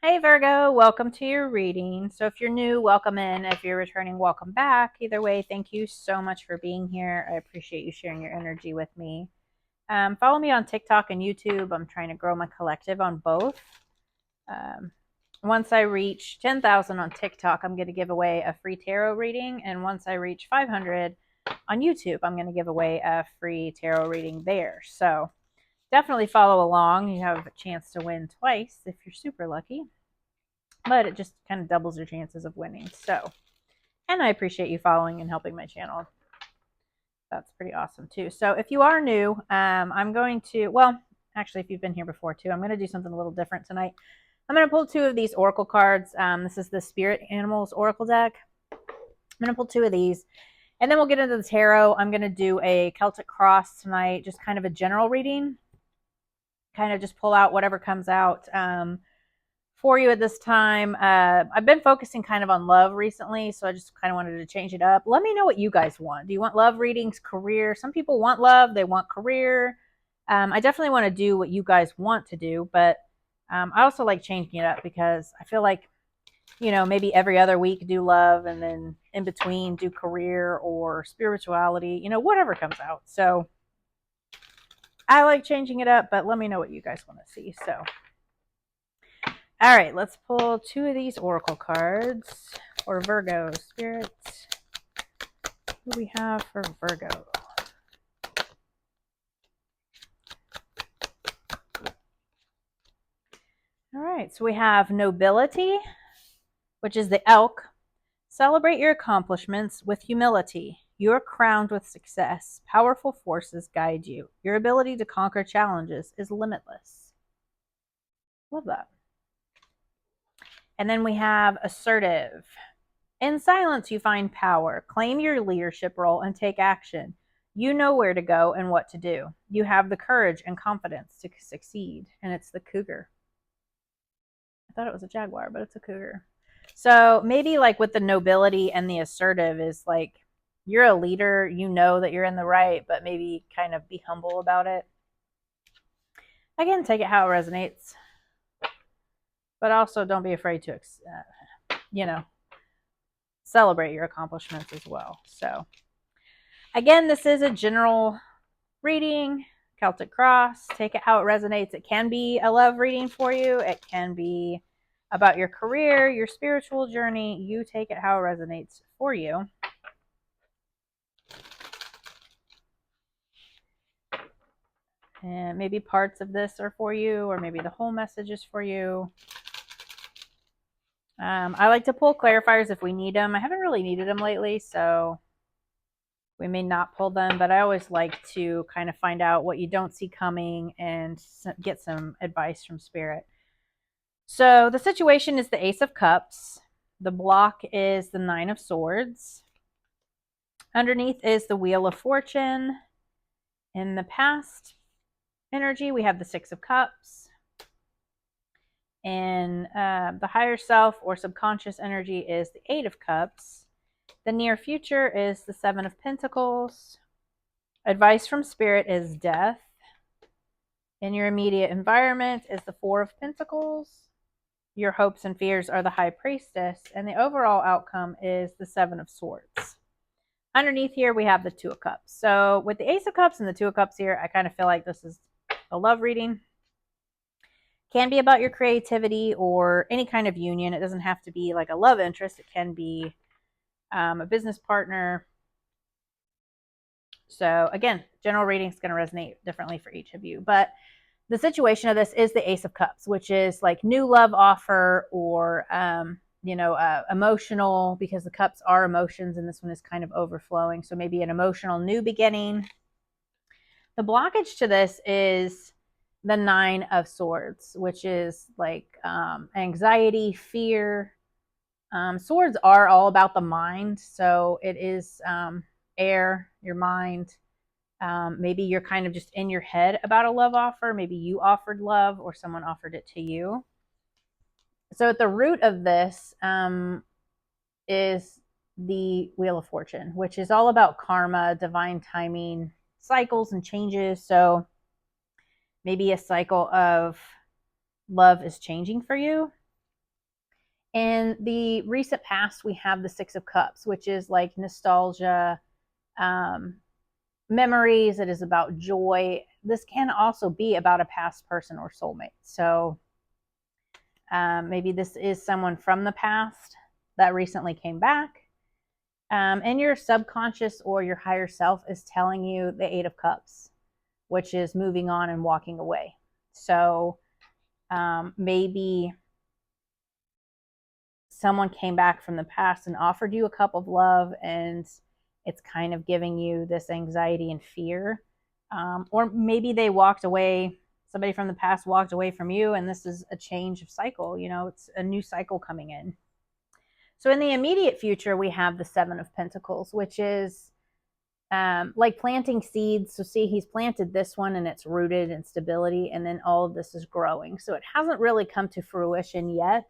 Hey Virgo, welcome to your reading. So if you're new, welcome in. If you're returning, welcome back. Either way, thank you so much for being here. I appreciate you sharing your energy with me. Follow me on TikTok and YouTube. I'm trying to grow my collective on both. Um, Once I reach 10,000 on TikTok, I'm going to give away a free tarot reading. And once I reach 500 on YouTube, I'm going to give away a free tarot reading there. So definitely follow along. You have a chance to win twice if you're super lucky, but it just kind of doubles your chances of winning. So, and I appreciate you following and helping my channel. That's pretty awesome too. So if you are new, I'm going to, well, actually, if you've been here before too, I'm going to do something a little different tonight. I'm going to pull two of these oracle cards. This is the Spirit Animals Oracle deck. I'm going to pull two of these, and then we'll get into the tarot. I'm going to do a Celtic Cross tonight, just kind of a general reading. Kind of just pull out whatever comes out for you at this time. I've been focusing kind of on love recently, so I just kind of wanted to change it up. Let me know what you guys want. Do you want love readings, career? Some people want love, they want career. I definitely want to do what you guys want to do, but I also like changing it up because I feel like, maybe every other week do love, and then in between do career or spirituality, whatever comes out. So I like changing it up, but let me know what you guys want to see. So, all right, let's pull two of these oracle cards for Virgo. Spirit, what do we have for Virgo? All right, so we have nobility, which is the elk. Celebrate your accomplishments with humility. You are crowned with success. Powerful forces guide you. Your ability to conquer challenges is limitless. Love that. And then we have assertive. In silence, you find power. Claim your leadership role and take action. You know where to go and what to do. You have the courage and confidence to succeed. And it's the cougar. I thought it was a jaguar, but it's a cougar. So maybe like with the nobility and the assertive is like you're a leader, you know that you're in the right, but maybe kind of be humble about it. Again, take it how it resonates. But also don't be afraid to, celebrate your accomplishments as well. So again, this is a general reading, Celtic Cross. Take it how it resonates. It can be a love reading for you. It can be about your career, your spiritual journey. You take it how it resonates for you. And maybe parts of this are for you, or maybe the whole message is for you. I like to pull clarifiers if we need them. I haven't really needed them lately, so we may not pull them, but I always like to kind of find out what you don't see coming and get some advice from Spirit. So the situation is the Ace of Cups. The block is the Nine of Swords. Underneath is the Wheel of Fortune. In the past energy, we have the Six of Cups. In the higher self or subconscious energy is the Eight of Cups. The near future is the Seven of Pentacles. Advice from Spirit is death. In your immediate environment is the Four of Pentacles. Your hopes and fears are the High Priestess. And the overall outcome is the Seven of Swords. Underneath here, we have the Two of Cups. So with the Ace of Cups and the Two of Cups here, I kind of feel like this is a love reading. Can be about your creativity or any kind of union. It doesn't have to be like a love interest. It can be a business partner. So again, general reading is going to resonate differently for each of you. But the situation of this is the Ace of Cups, which is like new love offer or, emotional, because the cups are emotions and this one is kind of overflowing. So maybe an emotional new beginning. The blockage to this is the Nine of Swords, which is like anxiety, fear. Swords are all about the mind. So it is air, your mind. Maybe you're kind of just in your head about a love offer. Maybe you offered love or someone offered it to you. So at the root of this is the Wheel of Fortune, which is all about karma, divine timing, cycles and changes. So maybe a cycle of love is changing for you. In the recent past, we have the Six of Cups, which is like nostalgia, um, memories. It is about joy. This can also be about a past person or soulmate. So maybe this is someone from the past that recently came back. And your subconscious or your higher self is telling you the Eight of Cups, which is moving on and walking away. So maybe someone came back from the past and offered you a cup of love, and it's kind of giving you this anxiety and fear. Or maybe they walked away, somebody from the past walked away from you, and this is a change of cycle. You know, it's a new cycle coming in. So in the immediate future, we have the Seven of Pentacles, which is like planting seeds. So see, he's planted this one and it's rooted in stability, and then all of this is growing. So it hasn't really come to fruition yet,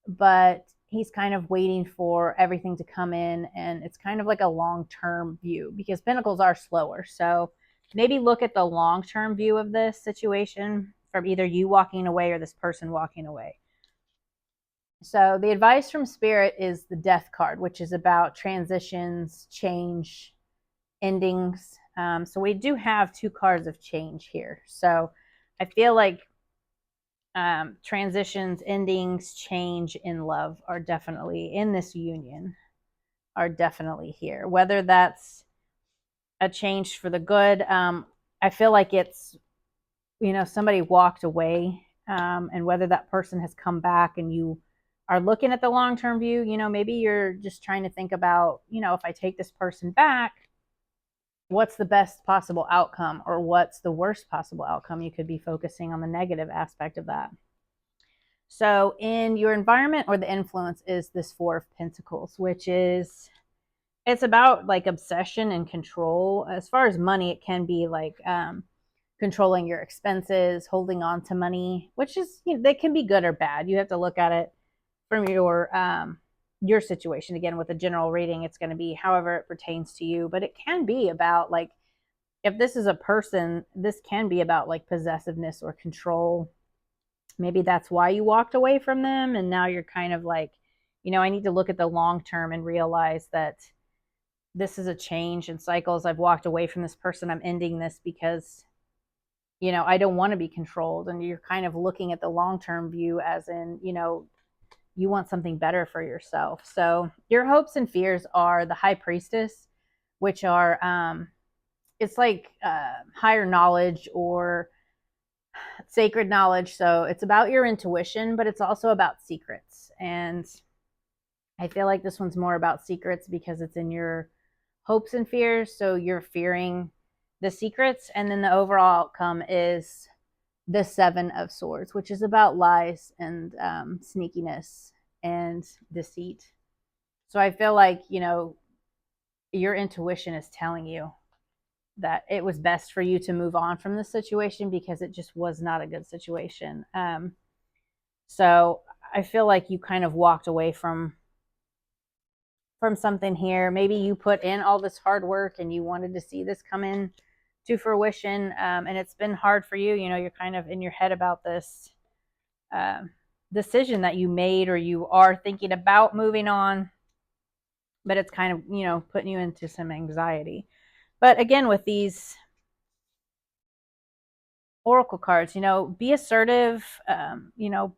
but he's kind of waiting for everything to come in, and it's kind of like a long-term view because pentacles are slower. So maybe look at the long-term view of this situation from either you walking away or this person walking away. So the advice from Spirit is the Death card, which is about transitions, change, endings. So we do have two cards of change here. So I feel like transitions, endings, change in love are definitely in this union, are definitely here. Whether that's a change for the good, I feel like it's, you know, somebody walked away, and whether that person has come back and you are looking at the long-term view, you know, maybe you're just trying to think about, you know, if I take this person back, what's the best possible outcome or what's the worst possible outcome? You could be focusing on the negative aspect of that. So in your environment or the influence is this Four of Pentacles, which is, it's about like obsession and control. As far as money, it can be like controlling your expenses, holding on to money, which is, you know, they can be good or bad. You have to look at it from your situation. Again, with a general reading, it's going to be however it pertains to you, but it can be about like, if this is a person, this can be about like possessiveness or control. Maybe that's why you walked away from them, and now you're kind of like, you know, I need to look at the long term and realize that this is a change in cycles. I've walked away from this person. I'm ending this because, you know, I don't want to be controlled. And you're kind of looking at the long term view, as in, you know, you want something better for yourself. So your hopes and fears are the High Priestess, which are it's like higher knowledge or sacred knowledge. So it's about your intuition, but it's also about secrets. And I feel like this one's more about secrets because it's in your hopes and fears. So you're fearing the secrets. And then the overall outcome is the Seven of Swords, which is about lies and sneakiness and deceit. So I feel like, you know, your intuition is telling you that it was best for you to move on from this situation because it just was not a good situation. So I feel like you kind of walked away from something here. Maybe you put in all this hard work and you wanted to see this come in to fruition, and it's been hard for you. You know, you're kind of in your head about this decision that you made, or you are thinking about moving on, but it's kind of, you know, putting you into some anxiety. But again, with these oracle cards, you know, be assertive, you know,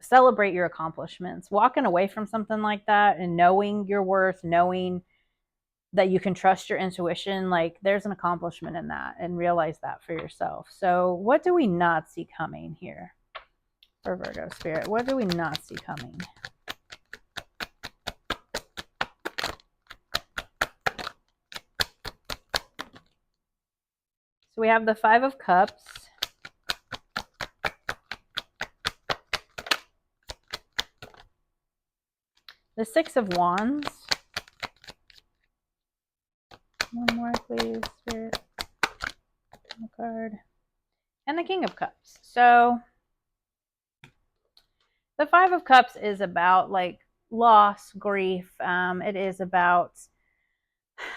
celebrate your accomplishments. Walking away from something like that and knowing your worth, knowing that you can trust your intuition, like there's an accomplishment in that, and realize that for yourself. So what do we not see coming here for Virgo Spirit? What do we not see coming? So we have the Five of Cups, the Six of Wands, one more please, Spirit, card, and the King of Cups. So the Five of Cups is about like loss, grief. It is about,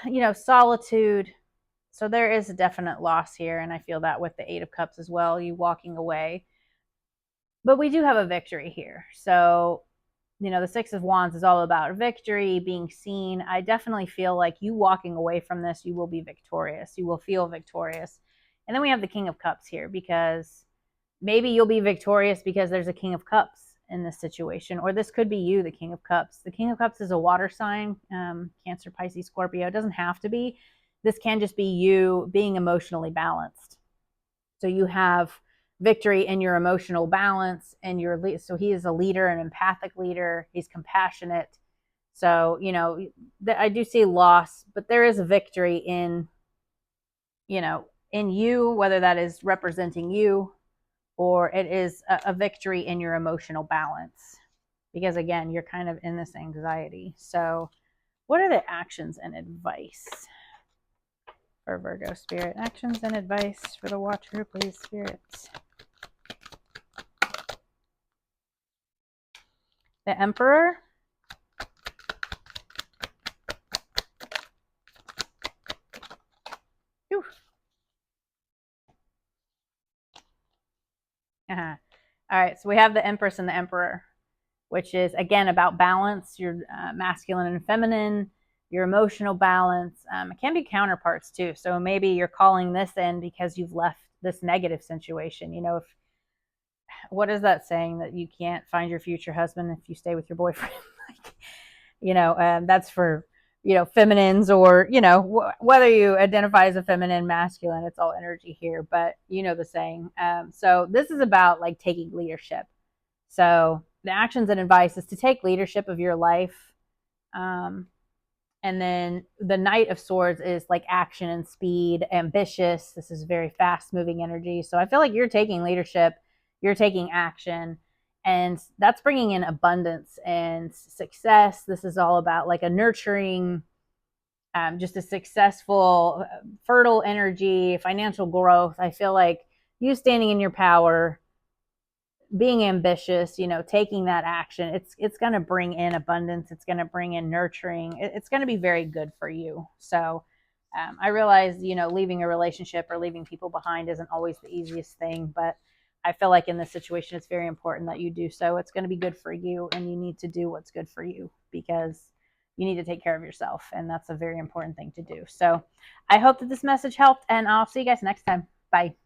you know, solitude. So there is a definite loss here, and I feel that with the Eight of Cups as well, you walking away. But we do have a victory here. So the Six of Wands is all about victory, being seen. I definitely feel like you walking away from this, you will be victorious. You will feel victorious. And then we have the King of Cups here, because maybe you'll be victorious because there's a King of Cups in this situation, or this could be you, the King of Cups. The King of Cups is a water sign, Cancer, Pisces, Scorpio. It doesn't have to be. This can just be you being emotionally balanced. So you have victory in your emotional balance, and so he is a leader, an empathic leader. He's compassionate. So, I do see loss, but there is a victory in you, whether that is representing you or it is a victory in your emotional balance, because again, you're kind of in this anxiety. So what are the actions and advice for Virgo spirit? Actions and advice for the watcher, please, spirits. The Emperor. Whew. Uh-huh. All right, so we have the Empress and the Emperor, which is again about balance, your masculine and feminine, your emotional balance. It can be counterparts too. So maybe you're calling this in because you've left this negative situation. What is that saying, that you can't find your future husband if you stay with your boyfriend? That's for feminines, or whether you identify as a feminine, masculine, it's all energy here, but the saying. So this is about like taking leadership. So the actions and advice is to take leadership of your life. And then the Knight of Swords is like action and speed, ambitious. This is very fast moving energy. So I feel like you're taking leadership, you're taking action, and that's bringing in abundance and success. This is all about like a nurturing, just a successful, fertile energy, financial growth. I feel like you standing in your power, being ambitious, taking that action, it's going to bring in abundance. It's going to bring in nurturing. It's going to be very good for you. So I realize, leaving a relationship or leaving people behind isn't always the easiest thing, but I feel like in this situation, it's very important that you do so. It's going to be good for you, and you need to do what's good for you, because you need to take care of yourself, and that's a very important thing to do. So I hope that this message helped, and I'll see you guys next time. Bye.